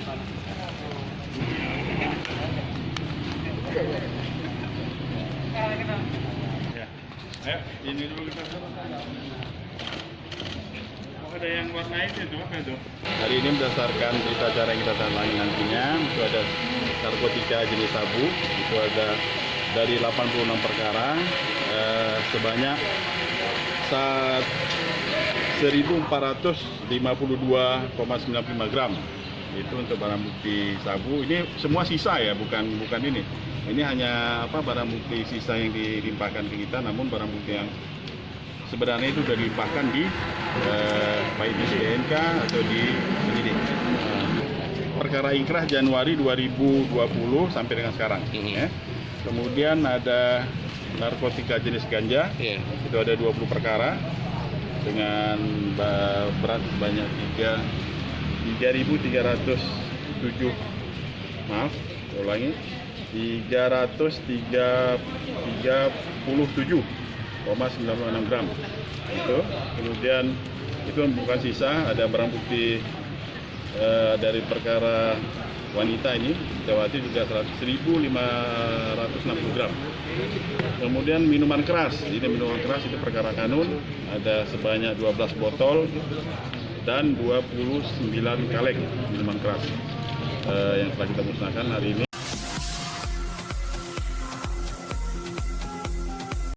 Ya, ayo ini dulu kita. Oh, ada yang warna itu apa itu? Hari ini berdasarkan berita acara yang kita tangani nantinya, itu ada narkotika jenis sabu, itu ada dari 86 perkara, sebanyak 1.452,95 gram. Itu untuk barang bukti sabu. Ini semua sisa ya, bukan ini. Ini hanya barang bukti sisa yang dilimpahkan ke kita, namun barang bukti yang sebenarnya itu sudah dilimpahkan di baik di DNK atau di penyidik. Perkara ingkrah Januari 2020 sampai dengan sekarang. Ya. Kemudian ada narkotika jenis ganja, itu ada 20 perkara dengan berat sebanyak 3.307, maaf, ulangi, 337,96 gram. Itu kemudian itu bukan sisa, ada barang bukti dari perkara wanita ini, Jawati juga 1.560 gram. Kemudian minuman keras, ini minuman keras itu perkara kanun, ada sebanyak 12 botol dan 29 kaleng minuman keras yang telah kita musnahkan hari ini.